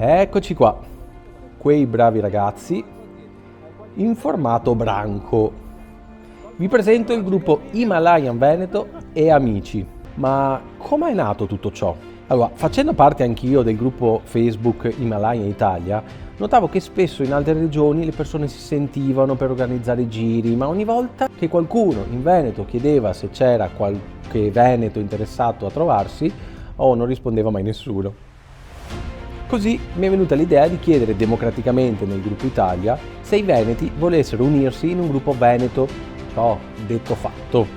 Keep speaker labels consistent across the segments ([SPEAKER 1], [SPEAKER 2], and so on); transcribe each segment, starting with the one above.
[SPEAKER 1] Eccoci qua, quei bravi ragazzi in formato branco. Vi presento il gruppo Himalayan Veneto e amici. Ma come è nato tutto ciò? Allora, facendo parte anch'io del gruppo Facebook Himalayan Italia, notavo che spesso in altre regioni le persone si sentivano per organizzare giri, ma ogni volta che qualcuno in Veneto chiedeva se c'era qualche veneto interessato a trovarsi, non rispondeva mai nessuno. Così mi è venuta l'idea di chiedere democraticamente nel gruppo Italia se i veneti volessero unirsi in un gruppo veneto. Ciò detto fatto,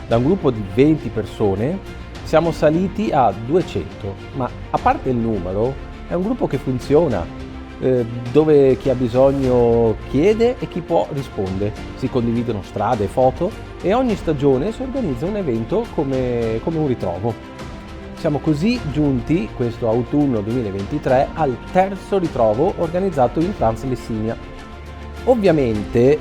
[SPEAKER 1] da un gruppo di 20 persone siamo saliti a 200, ma a parte il numero è un gruppo che funziona, dove chi ha bisogno chiede e chi può risponde, si condividono strade e foto e ogni stagione si organizza un evento come un ritrovo. Siamo così giunti, questo autunno 2023, al terzo ritrovo organizzato in Translessinia. Ovviamente,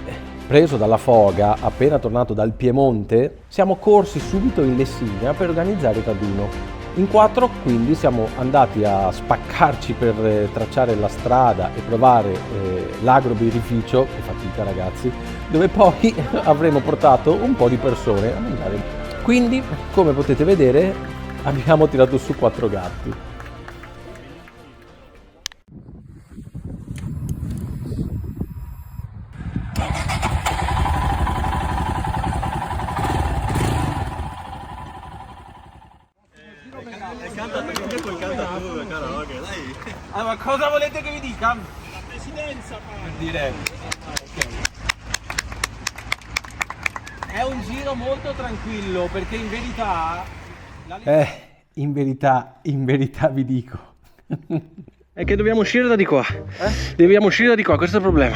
[SPEAKER 1] preso dalla foga, appena tornato dal Piemonte, siamo corsi subito in Lessinia per organizzare il raduno. In 4 quindi siamo andati a spaccarci per tracciare la strada e provare l'agrobirrificio, che fatica ragazzi, dove poi avremo portato un po' di persone a mangiare. Quindi, come potete vedere, abbiamo tirato su 4 gatti.
[SPEAKER 2] Allora, cosa volete che vi dica? La presidenza, per dire. È un giro molto tranquillo perché in verità
[SPEAKER 1] In verità vi dico. È che dobbiamo uscire da di qua. Dobbiamo uscire da di qua, questo è il problema.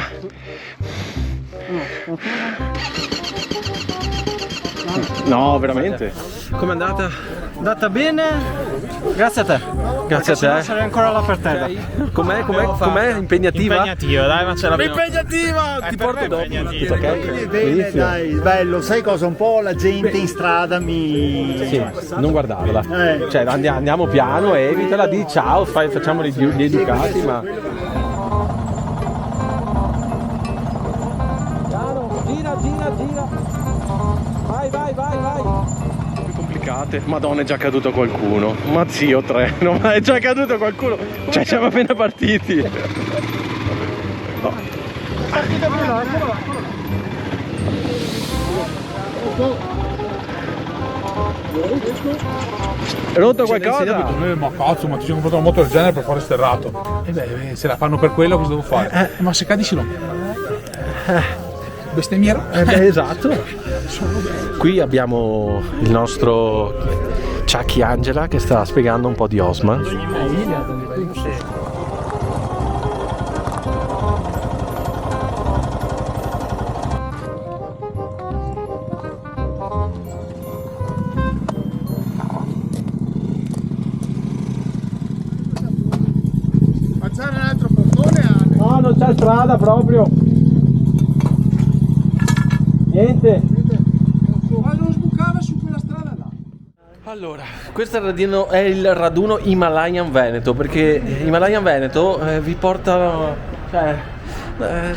[SPEAKER 1] No, veramente. Com'è andata?
[SPEAKER 3] Andata bene? Grazie a te.
[SPEAKER 1] Grazie a te.
[SPEAKER 3] Sarei ancora là per terra.
[SPEAKER 1] Com'è? Impegnativa?
[SPEAKER 3] Impegnativa, dai, ma ce l'abbiamo.
[SPEAKER 1] Impegnativa! Ti porto dopo.
[SPEAKER 3] Ok?
[SPEAKER 4] Bene, dai, bello, sai cosa? Un po' la gente in strada
[SPEAKER 1] Sì, non guardarla. Cioè, andiamo piano, evitala, di ciao, facciamo gli educati, ma... Gira. Vai. Più complicate. Madonna, è già caduto qualcuno. Ma zio treno, ma è già caduto qualcuno. Cioè, siamo appena partiti. No. È rotto qualcosa?
[SPEAKER 5] Ma cazzo, ma ti sei comprato una moto del genere per fare sterrato? E beh, se la fanno per quello cosa devo fare? Ma se cadi si rompe. Bestemmiero?
[SPEAKER 1] Esatto. Qui abbiamo il nostro Chucky Angela che sta spiegando un po' di Osma.
[SPEAKER 4] Ma c'era un altro portone?
[SPEAKER 1] No, non c'è strada proprio. Niente.
[SPEAKER 4] Ma non sbucava su quella strada là.
[SPEAKER 1] Allora, questo è il raduno Himalayan Veneto, perché Himalayan Veneto vi porta,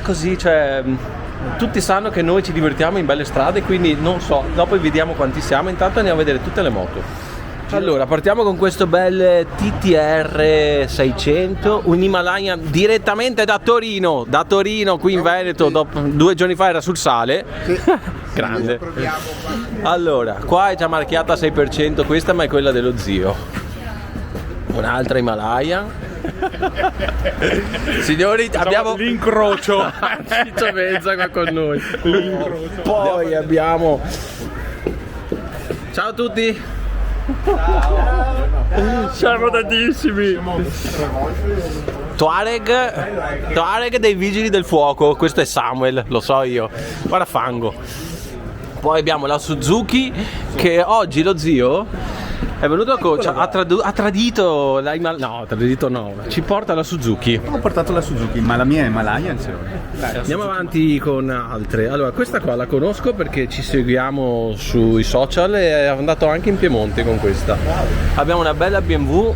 [SPEAKER 1] così, tutti sanno che noi ci divertiamo in belle strade, quindi non so, dopo vi vediamo quanti siamo, intanto andiamo a vedere tutte le moto. Allora, partiamo con questo bel TTR 600, un Himalayan direttamente da Torino qui in Veneto, 2 giorni fa era sul sale.
[SPEAKER 4] Sì.
[SPEAKER 1] Grande. Allora, qua è già marchiata 6%, questa ma è quella dello zio. Un'altra Himalayan. Signori, abbiamo
[SPEAKER 5] l'incrocio.
[SPEAKER 1] Ciccio Mezza qua con noi. Poi abbiamo... Ciao a tutti. Siamo tantissimi. Tuareg dei vigili del fuoco. Questo è Samuel, lo so io. Guarda fango. Poi abbiamo la Suzuki che oggi lo zio è venuto a coach, ha tradito la ci porta la Suzuki.
[SPEAKER 4] Ho portato la Suzuki, ma la mia è Himalayan.
[SPEAKER 1] Andiamo avanti con altre. Allora, questa qua la conosco perché ci seguiamo sui social e è andato anche in Piemonte con questa. Abbiamo una bella BMW,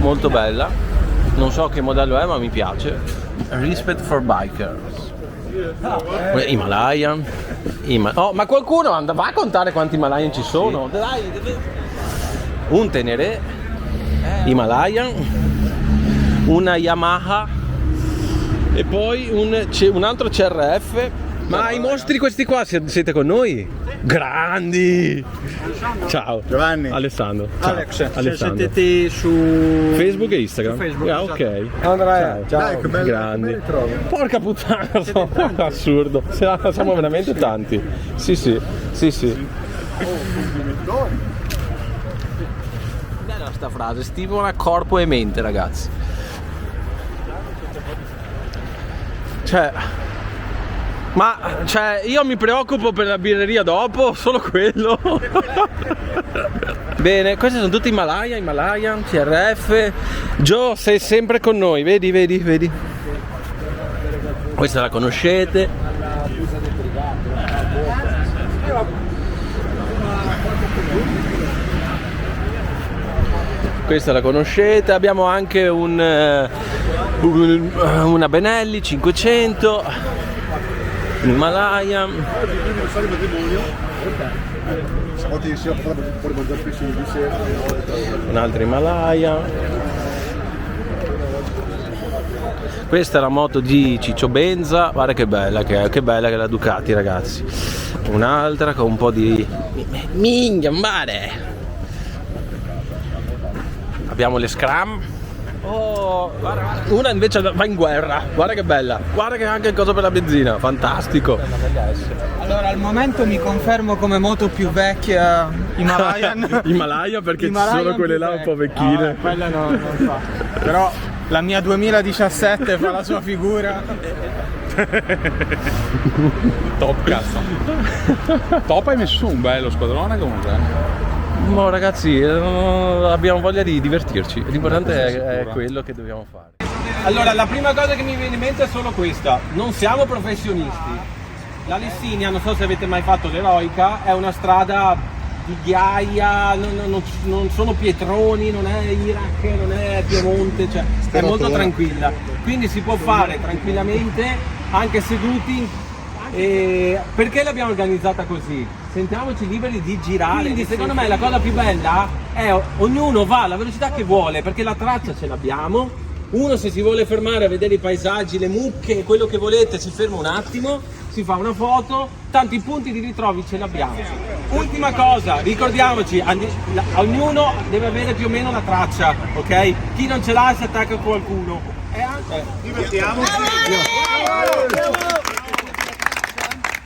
[SPEAKER 1] molto bella. Non so che modello è, ma mi piace. Respect for bikers. Himalayan. Oh, ma qualcuno va a contare quanti Himalayan ci sono? Dai, un Tenere, Himalayan, una Yamaha e poi un altro CRF. Ma i mostri questi qua siete con noi? Grandi! Ciao
[SPEAKER 4] Giovanni.
[SPEAKER 1] Alessandro. Ciao. Alessandro.
[SPEAKER 3] Siete su
[SPEAKER 1] Facebook e Instagram.
[SPEAKER 3] Facebook,
[SPEAKER 1] Ok.
[SPEAKER 3] Andrea,
[SPEAKER 1] Ciao.
[SPEAKER 4] Dai, che bello,
[SPEAKER 1] Grandi.
[SPEAKER 4] che belli trovi.
[SPEAKER 1] Porca puttana, assurdo. Siamo veramente tanti. Sì. Bella sta frase, stimola corpo e mente, ragazzi. Cioè, io mi preoccupo per la birreria dopo, solo quello. Bene, questi sono tutti Himalayan, CRF. Joe, sei sempre con noi, vedi. Questa la conoscete. Questa la conoscete. Abbiamo anche una Benelli 500. Himalayan, un'altra Himalayan. Questa è la moto di Ciccio Benza, guarda che bella che è la Ducati, ragazzi. Un'altra con un po' di minchia mare. Abbiamo le Scram. Oh, guarda, una invece va in guerra, guarda che bella, guarda che anche il coso per la benzina, fantastico.
[SPEAKER 3] allora al momento mi confermo come moto più vecchia Himalayan.
[SPEAKER 1] Himalayan perché
[SPEAKER 3] Himalayan
[SPEAKER 1] ci sono quelle là un po' vecchine.
[SPEAKER 3] Quella non fa. Però la mia 2017 fa la sua figura.
[SPEAKER 5] Top, cazzo. Top, hai messo su un bello squadrone comunque.
[SPEAKER 1] Ma ragazzi, abbiamo voglia di divertirci, l'importante è quello che dobbiamo fare.
[SPEAKER 2] Allora, la prima cosa che mi viene in mente è solo questa: non siamo professionisti. La Lessinia, non so se avete mai fatto l'eroica, è una strada di ghiaia, non sono pietroni, non è Iraq, non è Piemonte, cioè è molto tranquilla, quindi si può fare tranquillamente anche seduti. Perché l'abbiamo organizzata così? Sentiamoci liberi di girare. Quindi secondo me la cosa più bella è ognuno va alla velocità che vuole, perché la traccia ce l'abbiamo. Uno, se si vuole fermare a vedere i paesaggi, le mucche, quello che volete, si ferma un attimo, si fa una foto, tanti punti di ritrovi ce l'abbiamo. Ultima cosa, ricordiamoci, ognuno deve avere più o meno la traccia, ok? Chi non ce l'ha si attacca a qualcuno. Divertiamoci!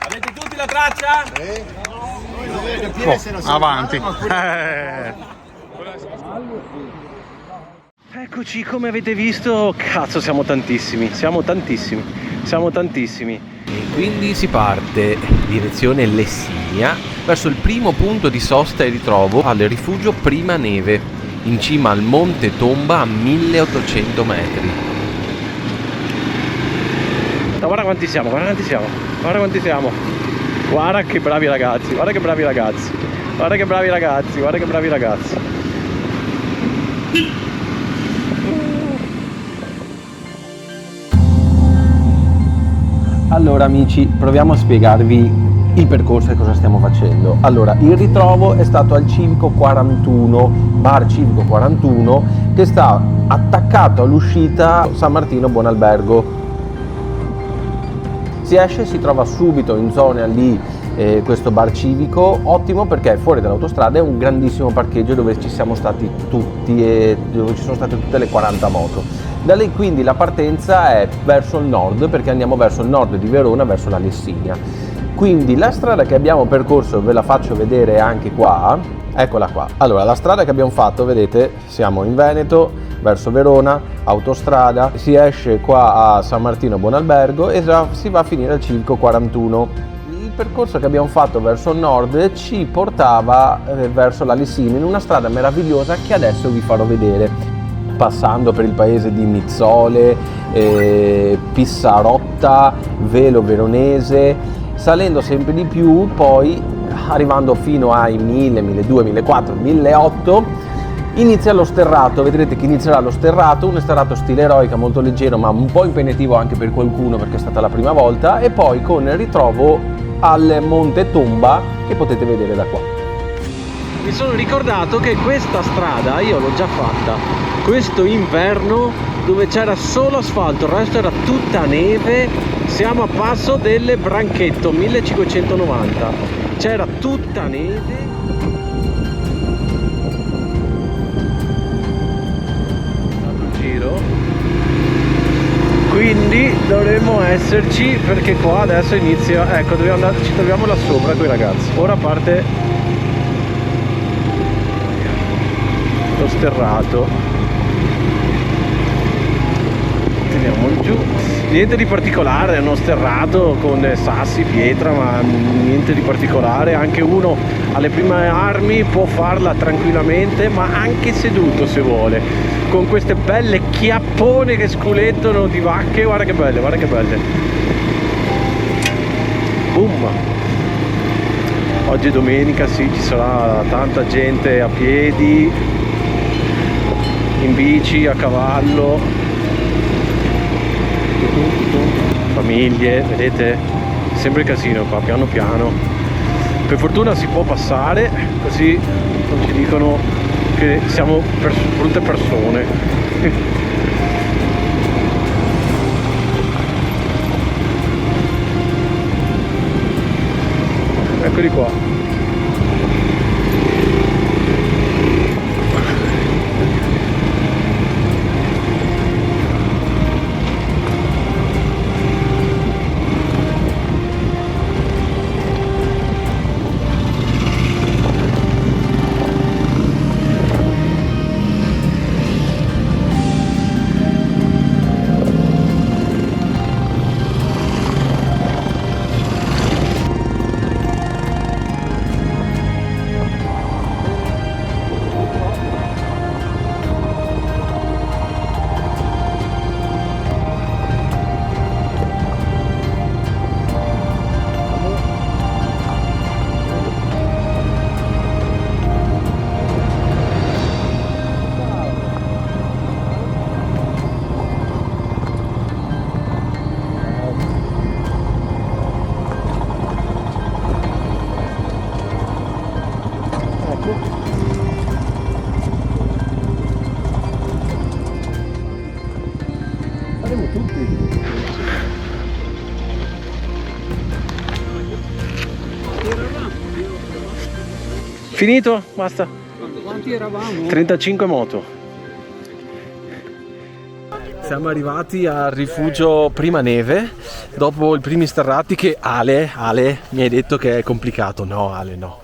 [SPEAKER 2] Avete tutti la traccia?
[SPEAKER 5] Avanti.
[SPEAKER 1] Eccoci, come avete visto, cazzo siamo tantissimi. E quindi si parte direzione Lessinia verso il primo punto di sosta e ritrovo al rifugio Prima Neve, in cima al Monte Tomba a 1800 metri. Guarda quanti siamo. Guarda che bravi ragazzi. Allora amici, proviamo a spiegarvi il percorso e cosa stiamo facendo. Allora, il ritrovo è stato al Civico 41, bar Civico 41, che sta attaccato all'uscita San Martino Buon Albergo. Si esce, si trova subito in zona lì questo bar civico, ottimo perché fuori dall'autostrada è un grandissimo parcheggio dove ci siamo stati tutti e dove ci sono state tutte le 40 moto. Da lì quindi la partenza è verso il nord, perché andiamo verso il nord di Verona, verso la Lessinia. Quindi la strada che abbiamo percorso ve la faccio vedere anche qua, eccola qua. Allora, la strada che abbiamo fatto, vedete, siamo in Veneto, verso Verona, autostrada, si esce qua a San Martino Buon Albergo e si va a finire al Civico 41. Il percorso che abbiamo fatto verso nord ci portava verso la Lessinia in una strada meravigliosa che adesso vi farò vedere, passando per il paese di Mizzole, Pissarotta, Velo Veronese, salendo sempre di più, poi arrivando fino ai 1000, 1200, 1004, 1008 Inizia lo sterrato, vedrete che inizierà lo sterrato, un sterrato stile eroica, molto leggero ma un po' impegnativo anche per qualcuno perché è stata la prima volta, e poi con il ritrovo al Monte Tomba che potete vedere da qua.
[SPEAKER 2] Mi sono ricordato che questa strada io l'ho già fatta questo inverno, dove c'era solo asfalto, il resto era tutta neve. Siamo a passo delle Branchetto 1590, c'era tutta neve. Quindi dovremmo esserci, perché qua adesso inizia, ecco, ci troviamo là sopra con i ragazzi. Ora parte lo sterrato, teniamo giù, niente di particolare, è uno sterrato con sassi, pietra, ma niente di particolare. Anche uno alle prime armi può farla tranquillamente, ma anche seduto se vuole, con queste belle chiappone che sculettono di vacche. Guarda che belle, guarda che belle. Boom. Oggi è domenica, sì, ci sarà tanta gente a piedi, in bici, a cavallo, famiglie, vedete? Sempre casino qua, piano piano. Per fortuna si può passare, così non ci dicono che siamo brutte persone. Eccoli qua. Finito? Basta?
[SPEAKER 3] Quanti eravamo?
[SPEAKER 2] 35 moto.
[SPEAKER 1] Siamo arrivati al rifugio Prima Neve dopo i primi sterrati che Ale mi hai detto che è complicato. No Ale, no.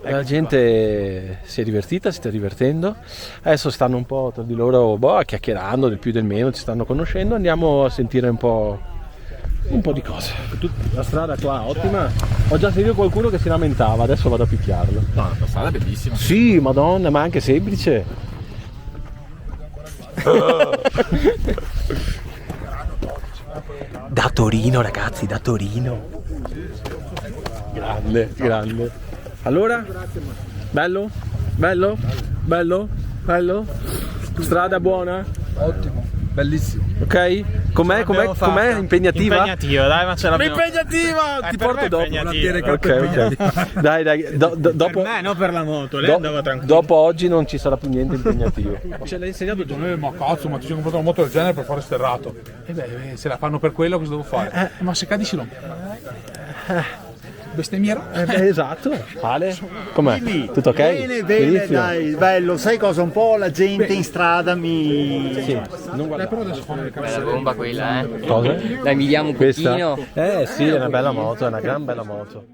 [SPEAKER 1] La gente si è divertita, si sta divertendo. Adesso stanno un po' tra di loro chiacchierando del più e del meno, ci stanno conoscendo. Andiamo a sentire un po' di cose. La strada qua ottima. Ho già sentito qualcuno che si lamentava, adesso vado a picchiarlo.
[SPEAKER 5] No, la strada è bellissima.
[SPEAKER 1] Sì, madonna, ma anche semplice. Da Torino ragazzi, da Torino. Grande, grande. Allora? Bello? Bello? Bello? Bello? Strada buona?
[SPEAKER 3] Ottimo, bellissimo.
[SPEAKER 1] Ok? Com'è impegnativa?
[SPEAKER 3] Impegnativa, dai, ma ce l'abbiamo.
[SPEAKER 1] Impegnativa! Ti porto dopo.
[SPEAKER 3] impegnativa.
[SPEAKER 1] Ok. Dai, dopo.
[SPEAKER 3] Per me, non per la moto, lei andava tranquilla.
[SPEAKER 1] Dopo oggi non ci sarà più niente impegnativo.
[SPEAKER 2] Ce l'hai insegnato già?
[SPEAKER 5] Ma cazzo, ma ti sei comprato una moto del genere per fare sterrato? E beh, se la fanno per quello cosa devo fare? Ma se cadi si rompe. Bestemmiero?
[SPEAKER 1] Esatto. Ale, com'è? Tutto ok?
[SPEAKER 4] Bene,
[SPEAKER 1] Benissimo.
[SPEAKER 4] dai, bello. Sai cosa? Un po' la gente in strada mi...
[SPEAKER 1] Sì, non guarda.
[SPEAKER 5] Però adesso fanno le
[SPEAKER 6] Bella bomba quella,
[SPEAKER 1] Cosa?
[SPEAKER 6] Dai, midiamo un
[SPEAKER 1] Questa?
[SPEAKER 6] pochino.
[SPEAKER 1] Sì, è una bella moto, è una gran bella moto.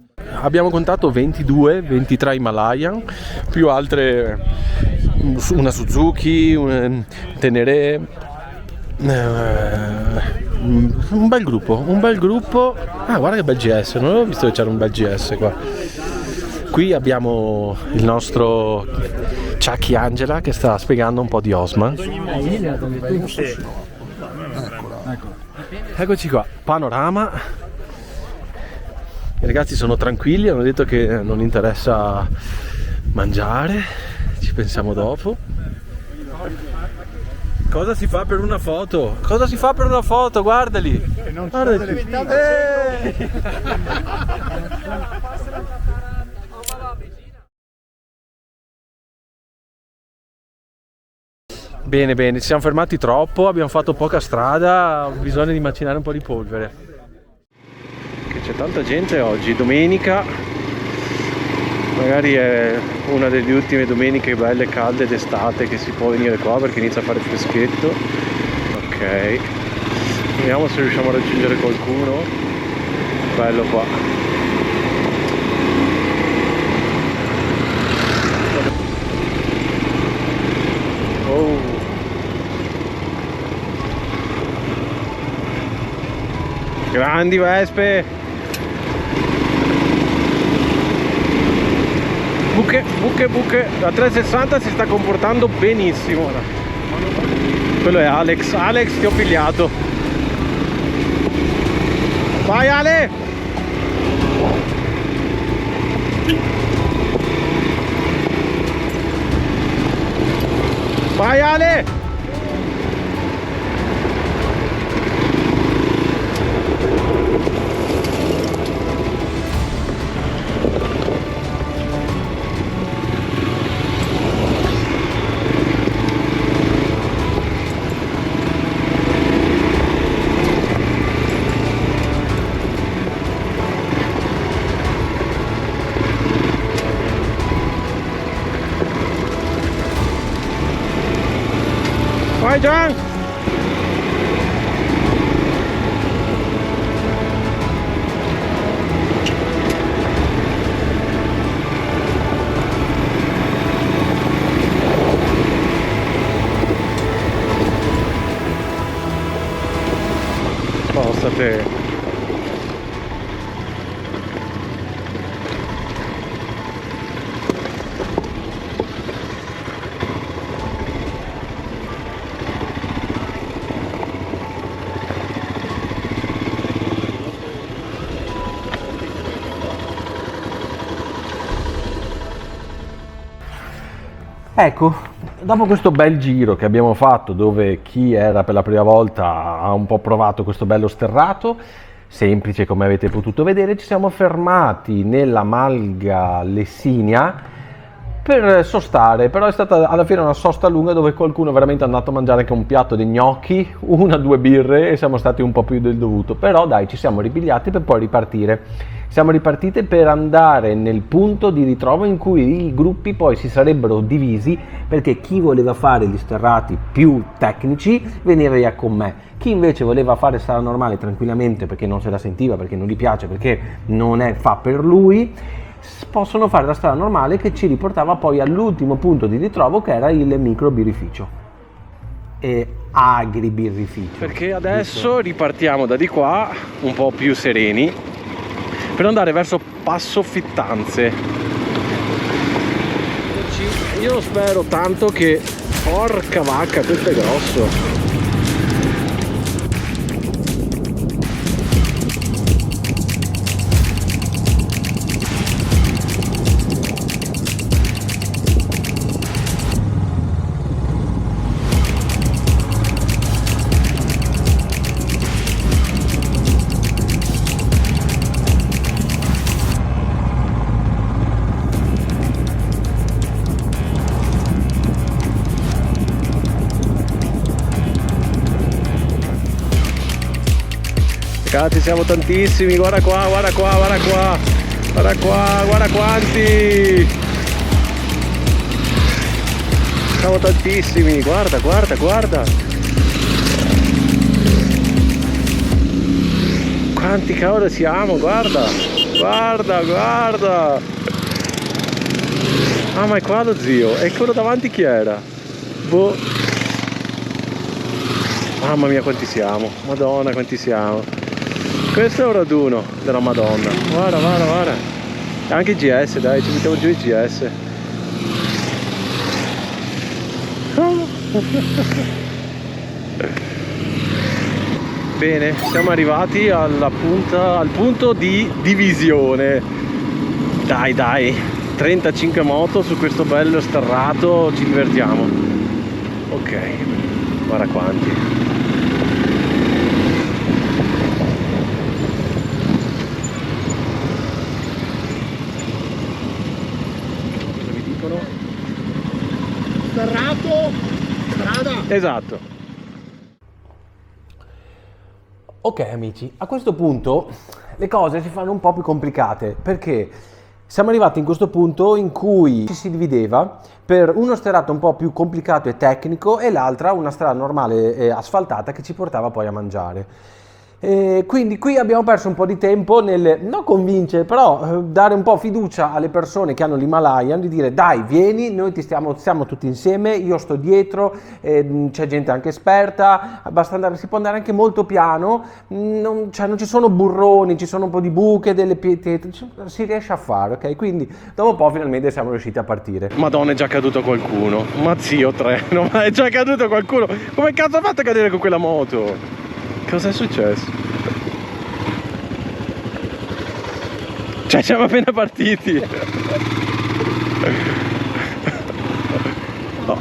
[SPEAKER 1] Abbiamo contato 23 Himalayan, più altre, una Suzuki, un Tenere, un bel gruppo. Ah, guarda che bel GS, non avevo visto che c'era un bel GS qua. Qui abbiamo il nostro Chucky Angela che sta spiegando un po' di Osman. Eccoci qua, panorama. I ragazzi sono tranquilli, hanno detto che non interessa mangiare, ci pensiamo dopo. Cosa si fa per una foto? Cosa si fa per una foto? Guardali! Guardali. Bene, bene, ci siamo fermati troppo, abbiamo fatto poca strada, bisogna di macinare un po' di polvere. Che c'è tanta gente oggi, domenica, magari è una delle ultime domeniche belle calde d'estate che si può venire qua perché inizia a fare freschetto. Ok, vediamo se riusciamo a raggiungere qualcuno. Bello qua. Oh. Grandi vespe. Buche. La 360 si sta comportando benissimo. Quello è Alex. Alex, ti ho pigliato. Vai Ale! Vai Ale! Vai Gian! Forza te! Ecco, dopo questo bel giro che abbiamo fatto dove chi era per la prima volta ha un po' provato questo bello sterrato, semplice come avete potuto vedere, ci siamo fermati nella Malga Lessinia per sostare, però è stata alla fine una sosta lunga dove qualcuno è veramente andato a mangiare anche un piatto di gnocchi, 1 o 2 birre e siamo stati un po' più del dovuto, però dai, ci siamo ripigliati per poi ripartire. Siamo ripartiti per andare nel punto di ritrovo in cui i gruppi poi si sarebbero divisi, perché chi voleva fare gli sterrati più tecnici veniva via con me, chi invece voleva fare strada normale tranquillamente perché non se la sentiva, perché non gli piace, perché non è fa per lui, possono fare la strada normale che ci riportava poi all'ultimo punto di ritrovo che era il micro birrificio e agribirrificio, perché adesso ripartiamo da di qua un po' più sereni per andare verso Passo Fittanze. Io spero tanto che... Porca vacca, questo è grosso. Ragazzi, siamo tantissimi, guarda qua, guarda qua, guarda qua, guarda qua, guarda quanti! Siamo tantissimi, guarda, guarda, guarda! Quanti cavolo siamo, guarda! Guarda, guarda! Ah, ma è qua lo zio, e quello davanti chi era? Boh! Mamma mia quanti siamo, madonna quanti siamo! Questo è un raduno della Madonna, guarda, guarda, guarda. Anche il GS, dai, ci mettiamo giù il GS. Bene, siamo arrivati al punto di divisione. Dai, dai, 35 moto su questo bello sterrato, ci divertiamo. Ok, guarda quanti. Cosa mi dicono?
[SPEAKER 4] Serrato, strada.
[SPEAKER 1] Esatto. Ok amici, a questo punto le cose si fanno un po' più complicate perché siamo arrivati in questo punto in cui ci si divideva per uno sterrato un po' più complicato e tecnico e l'altra una strada normale e asfaltata che ci portava poi a mangiare. Quindi qui abbiamo perso un po' di tempo nel, non convincere, però dare un po' fiducia alle persone che hanno l'Himalayan, di dire dai vieni, noi stiamo tutti insieme, io sto dietro, c'è gente anche esperta, basta andare, si può andare anche molto piano, non ci sono burroni, ci sono un po' di buche, delle pietre, si riesce a fare, ok? Quindi dopo un po' finalmente siamo riusciti a partire. Madonna, è già caduto qualcuno, ma zio treno, ma è già caduto qualcuno, come cazzo ha fatto a cadere con quella moto? Cosa è successo? Cioè siamo appena partiti. No.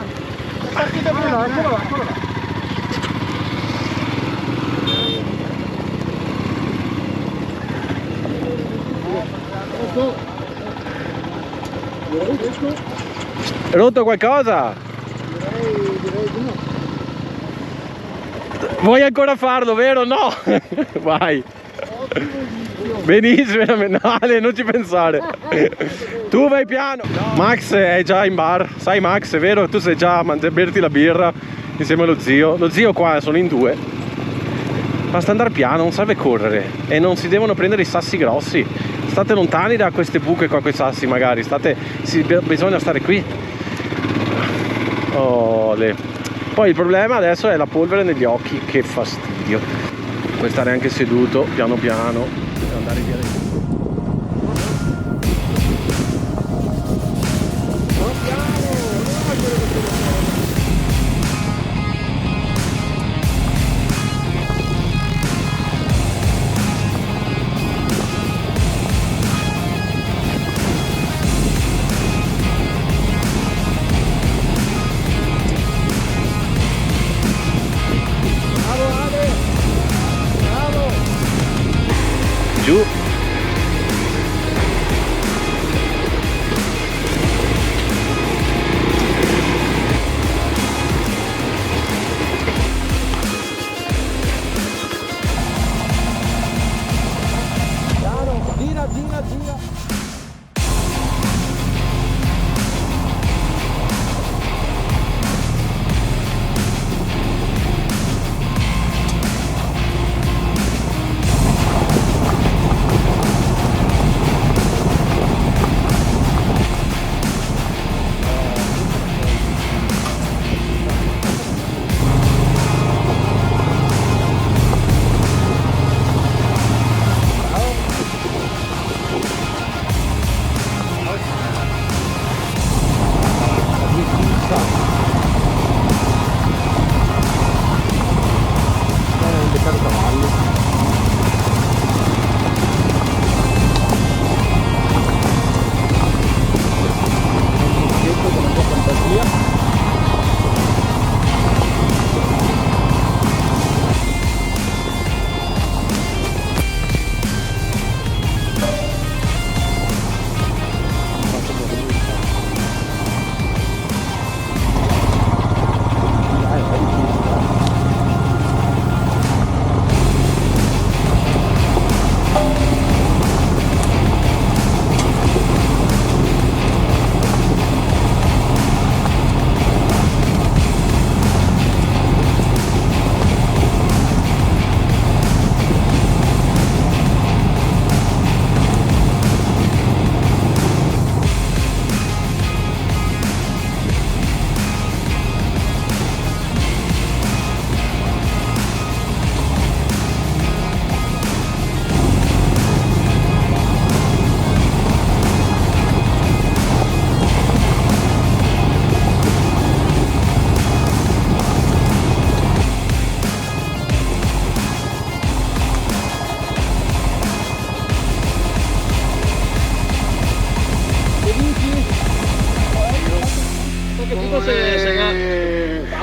[SPEAKER 1] Rotto qualcosa?
[SPEAKER 4] Direi di no.
[SPEAKER 1] Vuoi ancora farlo, vero? No! Vai! Benissimo, Ale, non ci pensare. Tu vai piano. Max è già in bar. Sai Max, è vero? Tu sei già a berti la birra insieme allo zio. Lo zio qua sono in due. Basta andare piano, non serve correre. E non si devono prendere i sassi grossi. State lontani da queste buche qua, quei sassi magari. Bisogna stare qui. Poi il problema adesso è la polvere negli occhi, che fastidio. Puoi stare anche seduto, piano piano, e andare via dai... Giù.
[SPEAKER 2] Gira, gira, gira.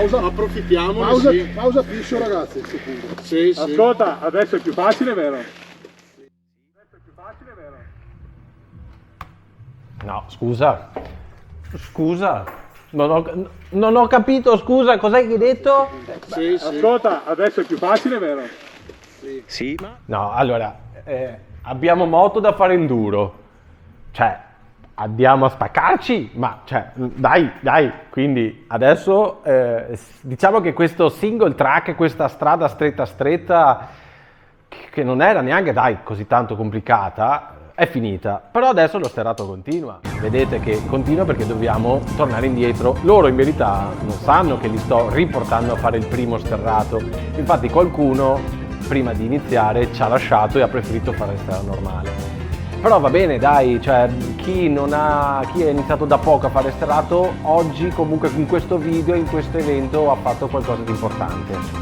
[SPEAKER 6] pausa, approfittiamo. Pausa fisso ragazzi, sicuro. Sì.
[SPEAKER 5] Ascolta, adesso è più facile, vero?
[SPEAKER 1] No, scusa, non ho capito, scusa, cos'hai che hai detto?
[SPEAKER 6] Sì.
[SPEAKER 5] Ascolta, adesso è più facile, vero?
[SPEAKER 1] Sì, ma... No, allora, abbiamo moto da fare enduro, cioè, andiamo a spaccarci, ma, cioè, dai, quindi adesso, diciamo che questo single track, questa strada stretta, che non era neanche, così tanto complicata, è finita, però adesso lo sterrato continua. Vedete che continua perché dobbiamo tornare indietro. Loro in verità non sanno che li sto riportando a fare il primo sterrato. Infatti qualcuno prima di iniziare ci ha lasciato e ha preferito fare strada normale. Però va bene, dai, cioè chi è iniziato da poco a fare sterrato, oggi comunque in questo video, in questo evento ha fatto qualcosa di importante.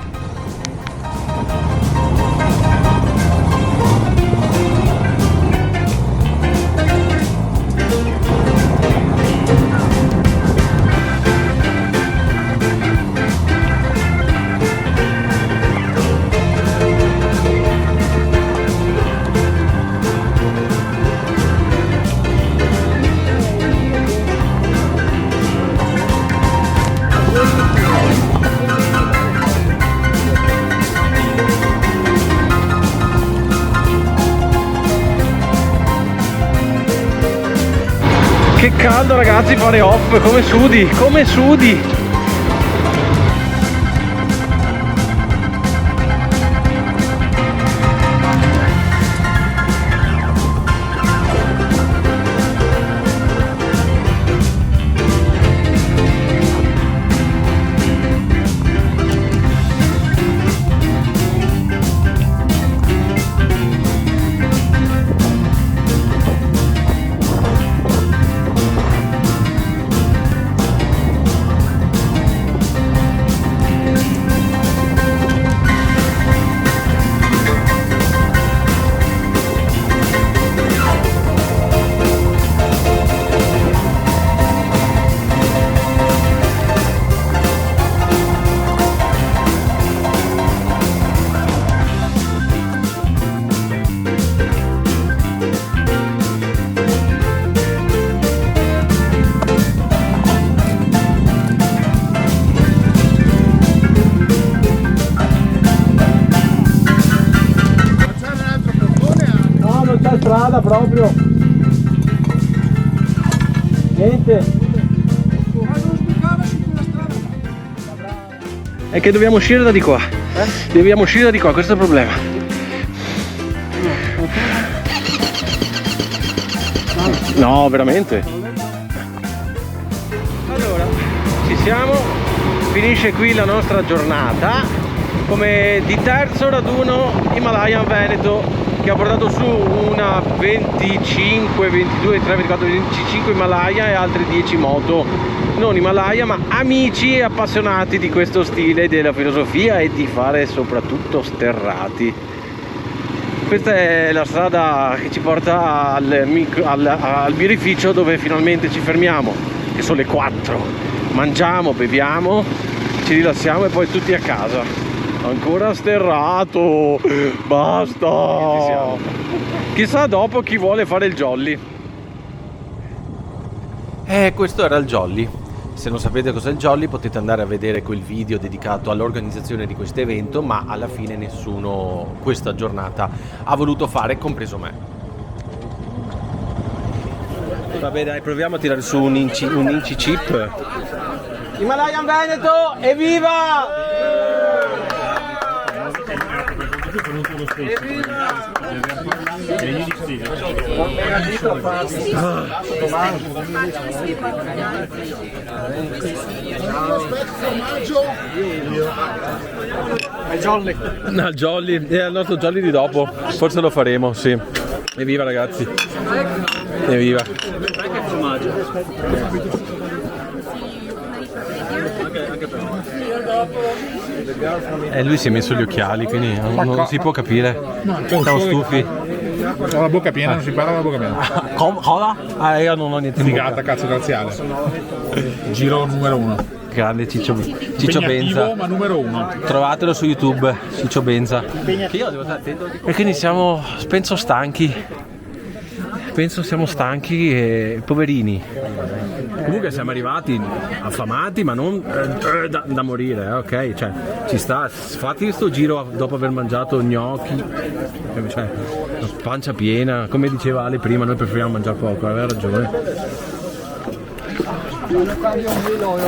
[SPEAKER 1] Che caldo ragazzi fare off, come sudi! Strada proprio niente, è che dobbiamo uscire da di qua, questo è il problema. No, veramente. Allora, ci siamo, finisce qui la nostra giornata come di terzo raduno Himalayan Veneto, che ha portato su una 25, 22, 3, 24, 25 Himalaya e altre 10 moto non Himalaya, ma amici e appassionati di questo stile, della filosofia e di fare soprattutto sterrati. Questa è la strada che ci porta al birrificio, dove finalmente ci fermiamo, che sono le 4, mangiamo, beviamo, ci rilassiamo e poi tutti a casa. Ancora sterrato, basta. Chissà dopo chi vuole fare il jolly. Questo era il jolly. Se non sapete cos'è il jolly potete andare a vedere quel video dedicato all'organizzazione di questo evento, ma alla fine nessuno questa giornata ha voluto fare, compreso me. Vabbè dai, proviamo a tirare su un inci chip. Himalayan Veneto, evviva!
[SPEAKER 6] È jolly.
[SPEAKER 1] No, il jolly, è il nostro jolly di dopo, forse lo faremo, sì. Evviva ragazzi, evviva. Lui si è messo gli occhiali, quindi non si può capire. Siamo stufi.
[SPEAKER 5] Ho la bocca piena, non si parla la bocca piena.
[SPEAKER 1] Cosa? Io non ho niente in bocca.
[SPEAKER 5] Figata, cazzo, graziale. Giro numero 1.
[SPEAKER 1] Ok, grande Ciccio
[SPEAKER 5] Impegnativo,
[SPEAKER 1] Benza.
[SPEAKER 5] ma numero 1.
[SPEAKER 1] Trovatelo su YouTube, Ciccio Benza. Che io devo stare attento. E quindi penso stanchi. Penso siamo stanchi e poverini. Comunque siamo arrivati affamati, ma non da morire, ok? Cioè, ci sta. Fatti questo giro dopo aver mangiato gnocchi, cioè, pancia piena. Come diceva Ale prima, noi preferiamo mangiare poco, aveva ragione.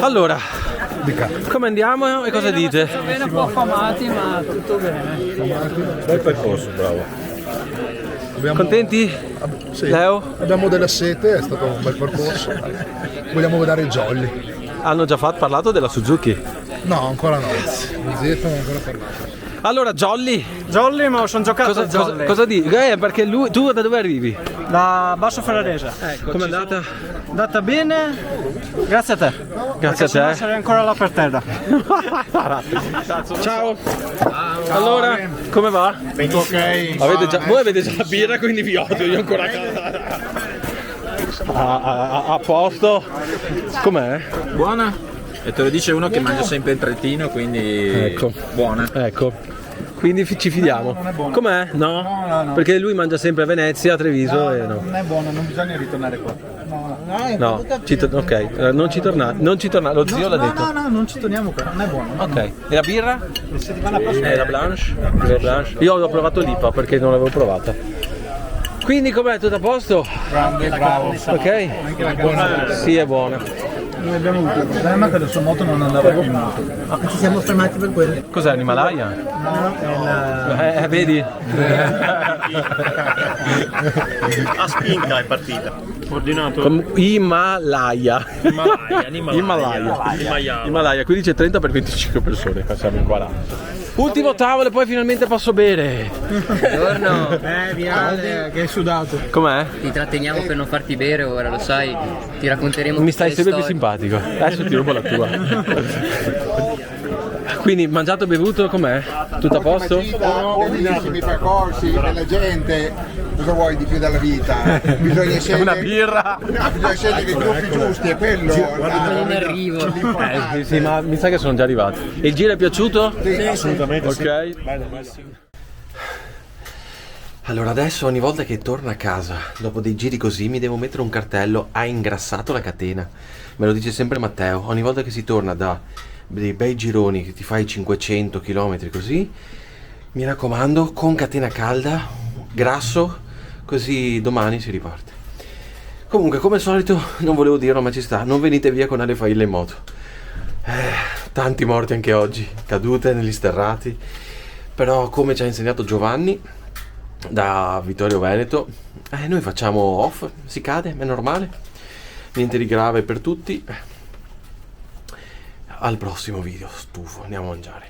[SPEAKER 1] Allora, come andiamo e cosa dite?
[SPEAKER 7] Bene, un po' affamati, ma tutto bene.
[SPEAKER 6] Bel percorso, bravo.
[SPEAKER 1] Contenti?
[SPEAKER 6] Sì.
[SPEAKER 1] Leo?
[SPEAKER 6] Abbiamo della sete, è stato un bel percorso. Vogliamo vedere i jolly.
[SPEAKER 1] Hanno già parlato della Suzuki?
[SPEAKER 6] No, ancora no. Lo zio non ha ancora parlato.
[SPEAKER 1] Allora, Jolly,
[SPEAKER 3] ma sono giocato
[SPEAKER 1] cosa dici? Perché tu da dove arrivi?
[SPEAKER 3] Da Basso Ferrarese.
[SPEAKER 1] Com'è andata?
[SPEAKER 3] Andata bene, grazie a te.
[SPEAKER 1] Grazie a te.
[SPEAKER 3] Sarei ancora là per terra.
[SPEAKER 1] Ciao. Allora, come va?
[SPEAKER 6] Ok.
[SPEAKER 1] Voi avete già la birra, quindi vi odio, io ancora a posto. Com'è?
[SPEAKER 8] Buona? E te lo dice uno che mangia sempre in Trentino, quindi
[SPEAKER 1] Ecco.
[SPEAKER 8] buona.
[SPEAKER 1] Ecco. Quindi ci fidiamo. Com'è? No? Perché lui mangia sempre a Venezia, a Treviso e no.
[SPEAKER 6] Non è buono, non bisogna ritornare qua.
[SPEAKER 1] No, ok, non ci tornare, lo zio l'ha detto.
[SPEAKER 6] No, non ci torniamo qua, non è buono.
[SPEAKER 1] Ok, e la birra?
[SPEAKER 6] La settimana prossima.
[SPEAKER 1] La Blanche? La Blanche? Io ho provato l'IPA perché non l'avevo provata. Quindi com'è? Tutto a posto?
[SPEAKER 6] Grande, bravo.
[SPEAKER 1] Ok?
[SPEAKER 6] Buona.
[SPEAKER 1] Sì, è buona.
[SPEAKER 6] Noi abbiamo avuto il problema che la sua moto non andava più in moto.
[SPEAKER 3] Ci siamo fermati per quello.
[SPEAKER 1] Cos'è, l'Himalaya? Vedi?
[SPEAKER 9] A spinta è partita. Ordinato.
[SPEAKER 1] Himalaya.
[SPEAKER 9] Himalaya.
[SPEAKER 1] Himalaya, qui dice 30 per 25 persone, qua siamo in 40. Ultimo tavolo e poi finalmente posso bere.
[SPEAKER 7] Buongiorno.
[SPEAKER 3] Viale, che hai sudato.
[SPEAKER 1] Com'è?
[SPEAKER 7] Ti tratteniamo per non farti bere ora, lo sai. Ti racconteremo.
[SPEAKER 1] Mi stai
[SPEAKER 7] tutte le
[SPEAKER 1] sempre più
[SPEAKER 7] storie.
[SPEAKER 1] simpatico. Adesso ti rubo la tua. Quindi mangiato e bevuto com'è? Tutto a posto?
[SPEAKER 6] Bellissimi percorsi, bella gente. Cosa vuoi di più dalla vita? Bisogna scegliere.
[SPEAKER 1] Una birra.
[SPEAKER 6] Bisogna scegliere i gruppi giusti, è quello.
[SPEAKER 7] Sono in arrivo.
[SPEAKER 1] Sì, ma mi sa che sono già arrivati. E il giro è piaciuto?
[SPEAKER 6] Sì,
[SPEAKER 9] Assolutamente.
[SPEAKER 1] Ok. Allora adesso ogni volta che torno a casa dopo dei giri così mi devo mettere un cartello: ha ingrassato la catena. Me lo dice sempre Matteo, ogni volta che si torna da dei bei gironi che ti fai 500 km così, mi raccomando, con catena calda, grasso, così domani si riparte. Comunque, come al solito, non volevo dirlo ma ci sta, non venite via con Ale Failla in moto. Tanti morti anche oggi, cadute negli sterrati, però come ci ha insegnato Giovanni da Vittorio Veneto, noi facciamo off, si cade, è normale, niente di grave per tutti. Al prossimo video, stufo, andiamo a mangiare.